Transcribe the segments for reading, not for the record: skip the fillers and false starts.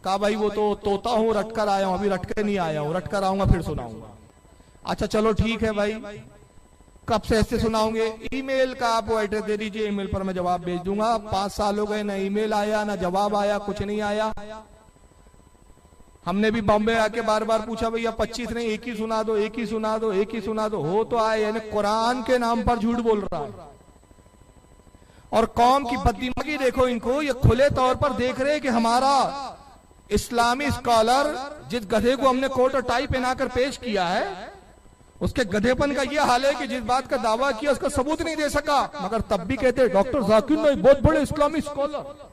कहा भाई वो तो तोता हूँ, रट कर आया हूँ, अभी रट के नहीं आया हूँ, रट कर आऊंगा फिर सुनाऊंगा। अच्छा चलो ठीक है भाई, कब से ऐसे सुनाओगे? ईमेल का आप वो एड्रेस दे दीजिए, ईमेल पर मैं जवाब भेज दूंगा। 5 साल हो गए, ना ईमेल आया ना जवाब आया, कुछ नहीं आया। हमने भी बॉम्बे आके बार बार पूछा, भैया 25 नहीं, एक ही सुना दो, एक ही सुना दो, एक ही सुना दो। हो तो आए, यानी कुरान के नाम पर झूठ बोल रहा है। और कौम की बददिमागी देखो इनको, ये खुले तौर पर देख रहे कि हमारा इस्लामी स्कॉलर, जिस गधे को हमने कोट और टाई पहनाकर पेश किया है, उसके गधेपन का यह हाल है कि जिस बात का दावा किया उसका सबूत नहीं दे सका, मगर तब भी कहते डॉक्टर जाकिर नाइक बहुत बड़े इस्लामी स्कॉलर।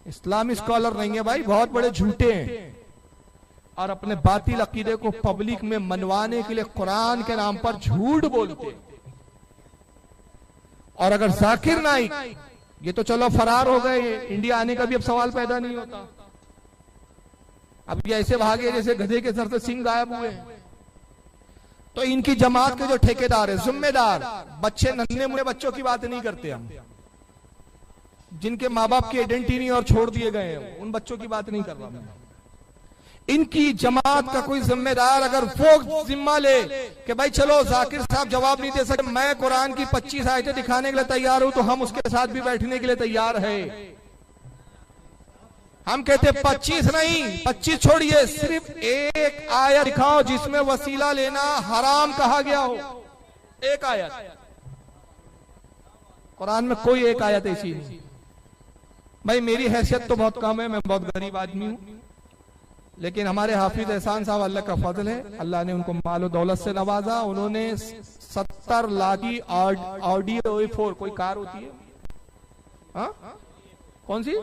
इस्लामी स्कॉलर नहीं है भाई, बहुत बड़े झूठे हैं, और अपने बातिल अकीदे को पब्लिक में मनवाने के लिए कुरान के नाम पर झूठ बोलते। और अगर जाकिर नाइक, ये तो चलो फरार हो गए, इंडिया आने का भी अब सवाल पैदा नहीं होता, अब ये ऐसे भागे जैसे गधे के सर से सिंह गायब हुए। तो इनकी जमात के जो ठेकेदार है, जिम्मेदार, बच्चे, नन्हे मुन्ने बच्चों की बात नहीं करते हम, जिनके माँ बाप की आइडेंटिटी नहीं और छोड़ दिए गए हैं, उन बच्चों की बात नहीं कर रहा मैं। इनकी जमात का कोई जिम्मेदार अगर वो जिम्मा ले कि भाई चलो जाकिर साहब जवाब नहीं दे सकते, मैं कुरान की 25 आयतें दिखाने के लिए तैयार हूं, तो हम उसके साथ भी बैठने के लिए तैयार है। हम कहते 25 नहीं, 25 छोड़िए, सिर्फ एक आयत दिखाओ जिसमें वसीला लेना हराम कहा गया हो। एक आयत, कुरान में कोई एक आयत ऐसी नहीं। भाई मेरी हैसियत तो बहुत कम है, मैं बहुत गरीब आदमी हूं, लेकिन हमारे हाफिज एहसान साहब, अल्लाह का फजल है, अल्लाह ने उनको मालो दौलत से नवाजा। उन्होंने 70 लाख की ऑडियो A4, कोई कार होती है, हाँ कौन सी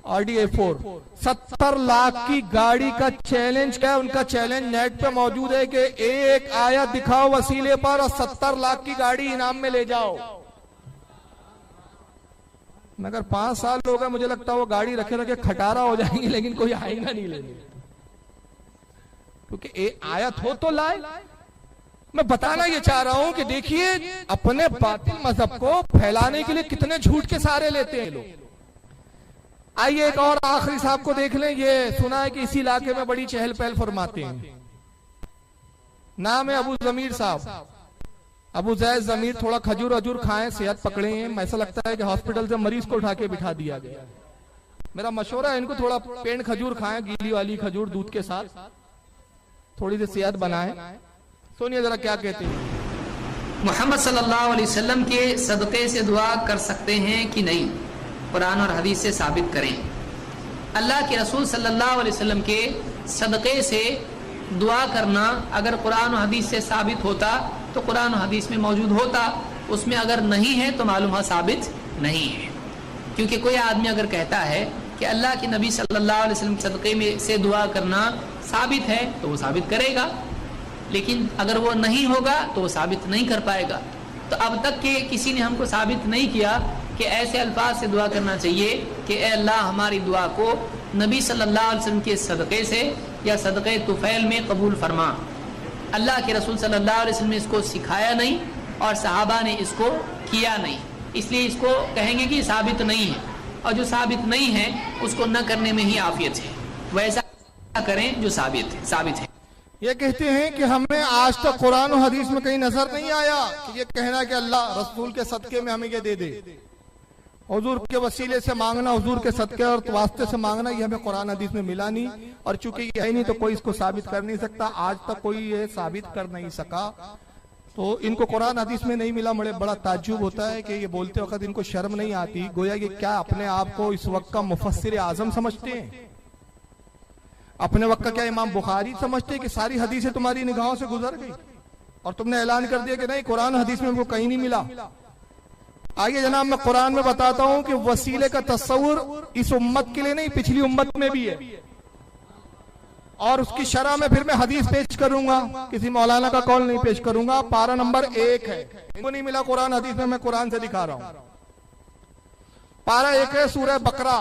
ऑडी A4, 70 लाख की गाड़ी का चैलेंज क्या है? उनका चैलेंज नेट पे मौजूद है कि एक आयत दिखाओ वसीले पर और 70 लाख की गाड़ी इनाम में ले जाओ। मगर 5 साल हो गए, मुझे लगता है वो गाड़ी रखे रखे खटारा हो जाएंगे, लेकिन कोई आएगा नहीं लेने, क्योंकि एक आयत हो तो लाए। मैं बताना ये चाह रहा हूं कि देखिए अपने बातिल मजहब को फैलाने के लिए कितने झूठ के सहारे लेते हैं लोग। आइए एक और आखिरी साहब को देख लें, ये सुना है कि इसी इलाके में बड़ी चहल पहल फरमाते हैं, नाम है अबू जमीर साहब, अबू जैद जमीर। थोड़ा खजूर वजूर खाएं, सेहत पकड़े हैं। ऐसा लगता है कि हॉस्पिटल से मरीज को उठा के बिठा दिया गया। मेरा मशवरा है इनको थोड़ा पेड़ खजूर खाएं, गीली वाली खजूर दूध के साथ, थोड़ी सी सेहत बनाएं। सुनिए जरा क्या कहते हैं। मोहम्मद सल्लल्लाहु अलैहि वसल्लम के सदक़े से दुआ कर सकते हैं कि नहीं? कुरान और हदीस से साबित करें। अल्लाह के रसूल सल्लल्लाहु अलैहि वसल्लम के सदक़े से दुआ करना अगर कुरान और हदीस से साबित होता तो कुरान और हदीस में मौजूद होता, उसमें अगर नहीं है तो मालूम है साबित नहीं है। क्योंकि कोई आदमी अगर कहता है कि अल्लाह के नबी सल्लल्लाहु अलैहि वसल्लम के सदक़े में से दुआ करना साबित है तो वो साबित करेगा, लेकिन अगर वो नहीं होगा तो वो साबित नहीं कर पाएगा। तो अब तक के किसी ने हमको साबित नहीं किया कि ऐसे अल्फाज से दुआ करना चाहिए कि ए अल्लाह हमारी दुआ को नबी सल्लल्लाहु अलैहि वसल्लम के सदक़े से या सदक़े तुफ़ैल में कबूल फरमा। अल्लाह के रसूल सल्लल्लाहु अलैहि वसल्लम ने इसको सिखाया नहीं और सहाबा ने इसको किया नहीं, इसलिए इसको कहेंगे कि साबित नहीं है, और जो साबित नहीं है उसको न करने में ही आफियत है। वैसा करें जो साबित है। ये कहते हैं कि हमें आज तक कुरान और हदीस में कहीं नजर नहीं आया कि ये कहना कि अल्लाह रसूल के सदके में हमें ये दे दे, हुजूर के वसीले से मांगना, हुजूर के सदके और वास्ते से मांगना, ये हमें कुरान हदीस में मिला नहीं। और चूंकि ये है नहीं तो कोई इसको साबित कर नहीं सकता, आज तक कोई ये साबित कर नहीं सका। तो इनको कुरान हदीस में नहीं मिला, बड़ा ताज्जुब होता है कि ये बोलते वक्त इनको शर्म नहीं आती, गोया ये क्या अपने आप को इस वक्त का मुफस्सिर आजम समझते हैं, अपने वक्त का क्या इमाम बुखारी समझते कि सारी हदीसें तुम्हारी निगाहों से गुजर गई और तुमने ऐलान कर दिया कि नहीं कुरान हदीस में वो कहीं नहीं मिला। आइए जनाब मैं कुरान में बताता हूं कि वसीले का तस्वुर इस उम्मत के लिए नहीं, पिछली उम्मत में भी है, और उसकी शरह में फिर मैं हदीस पेश करूंगा, किसी मौलाना का कौल नहीं पेश करूंगा। पारा नंबर 1 है, इनको नहीं मिला कुरान हदीस में, मैं कुरान से दिखा रहा हूं। पारा 1 है सूरह बकरा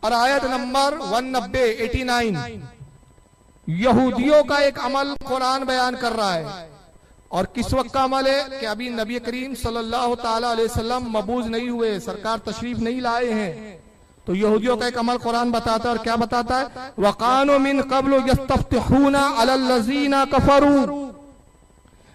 और आयत नंबर 190 यहूदियों का एक अमल कुरान बयान कर रहा है। और किस वक्त का अमल है कि अभी नबी करीम सल्लल्लाहु ताला अलैहि वसल्लम मबूज नहीं हुए, सरकार तशरीफ नहीं लाए हैं, तो यहूदियों का एक अमल कुरान बताता है, और क्या बताता है, वकानो मिन क़ब्लु यस्तफ्तिहूना अलल लज़ीना कफरू।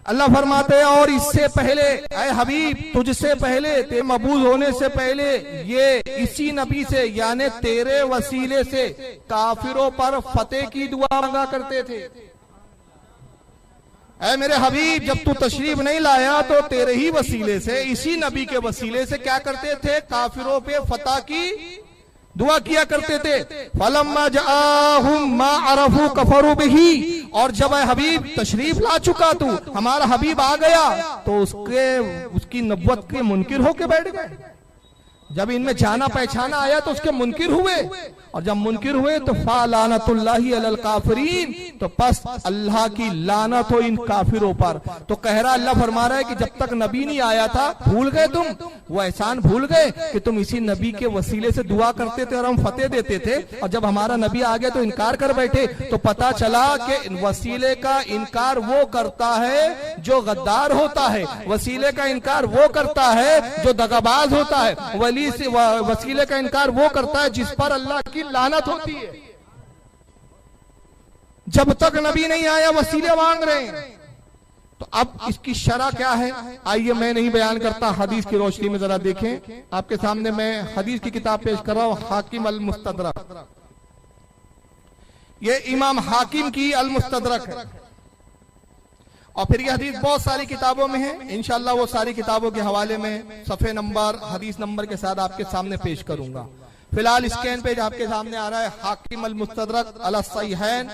अल्लाह फरमाते हैं और इससे पहले ऐ हबीब, तुझसे पहले, तेरे मबूज होने से पहले ये इसी नबी से यानी तेरे वसीले से काफिरों पर फतेह की दुआ मांगा करते थे। ऐ मेरे हबीब, जब तू तशरीफ नहीं लाया तो तेरे ही वसीले से, इसी नबी के वसीले से क्या करते थे, काफिरों पे फतह की दुआ किया करते थे। फलम्मा जाअहुम मा अरफू कफरू बिही, और जब हबीब तशरीफ ला चुका तू, हमारा हबीब आ गया, तो उसकी नबुव्वत के मुनकिर होके बैठ गए। जब इनमें जाना पहचाना आया तो उसके मुनकिर हुए, और जब मुनकिर हुए तो फा लानतुल्लाहि अलल काफिरीन, तो बस अल्लाह की लानत हो इन काफिरों पर। तो कह रहा, अल्लाह फरमा रहा है कि जब तक नबी नहीं आया था, भूल गए तुम, वो एहसान भूल गए कि तुम इसी नबी के वसीले से दुआ करते थे और हम फतेह देते थे, और जब हमारा नबी आ गया तो इनकार कर बैठे। तो पता चला कि वसीले का इनकार वो करता है जो गद्दार होता है, वसीले का इनकार वो करता है जो दगाबाज होता है, वसीले का इनकार वो करता है जिस पर अल्लाह की लानत होती है। जब तक नबी नहीं आया वसीले मांग रहे हैं। तो अब इसकी शरह क्या है, आइए मैं नहीं बयान करता, हदीस की रोशनी में जरा देखें। आपके सामने मैं हदीस की किताब पेश कर रहा हूं, हाकिम अल मुस्तदरक। ये इमाम हाकिम की अल मुस्तदरक है, और फिर ये हदीस बहुत सारी किताबों में है। इंशाअल्लाह वो सारी किताबों के हवाले में सफ़े नंबर, हदीस नंबर के साथ आपके सामने पेश करूंगा। फिलहाल स्कैन पेज आपके सामने आ रहा है, हाकिम अल मुस्तदरक अला सहीहैन,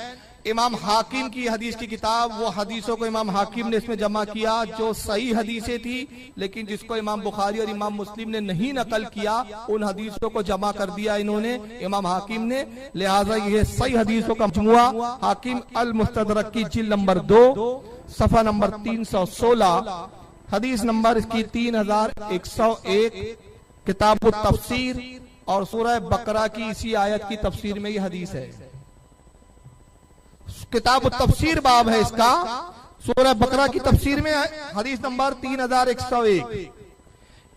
इमाम हाकिम की हदीस की किताब। वो हदीसों को इमाम हाकिम ने इसमें जमा किया जो सही हदीसें थी, लेकिन जिसको इमाम बुखारी और इमाम मुस्लिम ने नहीं नकल किया, उन हदीसों को जमा कर दिया इन्होंने, इमाम हाकिम ने। लिहाजा ये सही हदीसों का मजमुआ हाकिम अल मुस्तदरक की जिल्द नंबर 2 सफा नंबर 316, हदीस नंबर इसकी 3101, किताब तफसीर, और सूरह बकरा की इसी आयत की तफसीर में ये हदीस है। किताब तफसीर बाब है इसका, सूरह बकरा की तफसीर में हदीस नंबर 3101।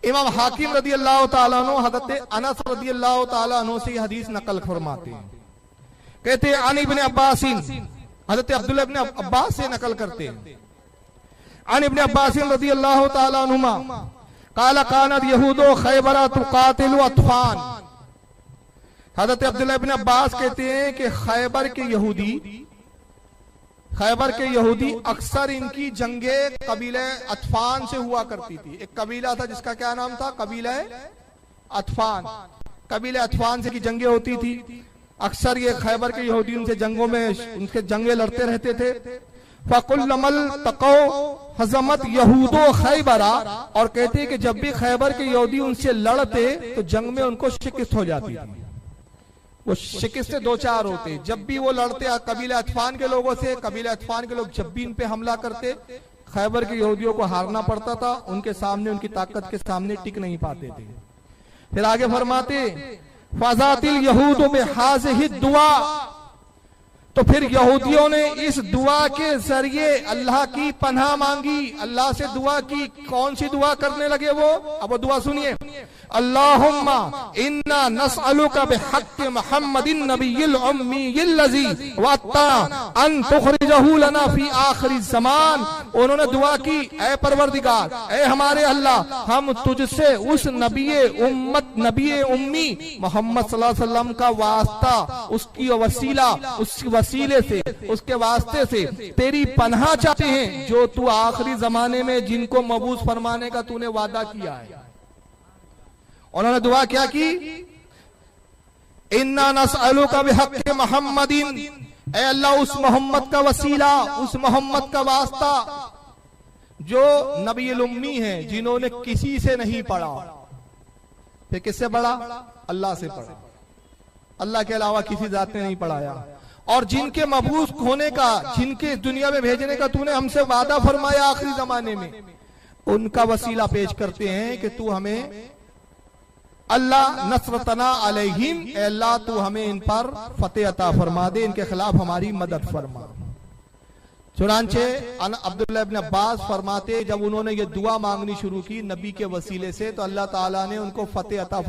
इमाम हाकिम रदी अल्लाह ताला अन्हु हज़रत अनस रदी अल्लाह ताला अन्हु से हदीस नकल फरमाते हैं। कहते हैं अन इब्न अब्बास, हज़रत अब्दुल्लाह इब्न अब्बास से नकल करते हैं, अन इब्न अब्बास रदी अल्लाह ताला अन्हुमा काला कानत यहूदो खैबरा तुकातिलु अतफान। हज़रत अब्दुल्लाह इब्न अब्बास कहते हैं कि खैबर के यहूदी अक्सर इनकी जंगे कबीले अतफान से हुआ करती थी। एक कबीला था जिसका क्या नाम था, कबीला अतफान। कबीले अतफान से की जंगे होती थी, अक्सर ये खैबर के यहूदी उनसे जंगों में उनके जंगे लड़ते रहते थे। फकुल्लमल तक़ौ हज़मत यहूदो खैबरा, और कहते हैं कि जब भी खैबर के यहूदी उनसे लड़ते तो जंग में उनको शिकस्त हो जाती थी। वो शिकस्त से 2-4 होते, जब भी वो लड़ते कबीले अतफान के लोगों से, कबीले अतफान के लोग जब भी इन पे हमला करते, खैबर के यहूदियों को हारना पड़ता था, उनके सामने, उनकी ताकत के सामने टिक नहीं पाते थे। फिर आगे फरमाते फज़ातिल यहूद बिहाज़िहि दुआ, तो फिर यहूदियों ने इस दुआ के जरिए अल्लाह की पनाह मांगी, अल्लाह से दुआ की। कौन सी दुआ करने लगे वो, अब वो दुआ सुनिए, अल्लाहुम्मा इन्ना नस्अलुका बिहक्कि मुहम्मदिन नबिय्यिल उम्मिय्यिल लज़ी वअत्ता अन तुखरिजहु लना फी आखिरी ज़मान। उन्होंने दुआ की, ऐ परवरदिगार, ऐ हमारे अल्लाह, हम तुझसे उस नबी उम्मी मोहम्मद सल्लल्लाहु अलैहि वसल्लम का वास्ता, उसकी वसीला, उस वसीले से, उसके वास्ते से तेरी पनाह चाहते हैं, जो तू आखिरी जमाने में जिनको मबूस फरमाने का तूने वादा किया है। उन्होंने दुआ क्या की, इन्ना नस्अलुका बिहक्कि मुहम्मदिन, ऐ अल्लाह उस मोहम्मद का वसीला, उस मोहम्मद का वास्ता जो नबीउल उम्मी है, जिन्होंने किसी से नहीं पढ़ा। फिर किससे पढ़ा, अल्लाह से पढ़ा, अल्लाह के अलावा किसी जात ने नहीं पढ़ाया। और जिनके मबूस होने का, जिनके दुनिया में भेजने का तूने हमसे वादा फरमाया आखिरी जमाने में, उनका वसीला पेश करते हैं कि तू हमें अल्लाह नसरतना अलैहिम, अल्लाह तू हमें इन पर फतेह अता फरमा दे, इनके खिलाफ हमारी मदद फरमा। चुनांचे अब्दुल्लाह इब्न अब्बास फरमाते, जब उन्होंने ये दुआ मांगनी शुरू की नबी के वसीले से, तो अल्लाह ताला ने उनको फतेह अता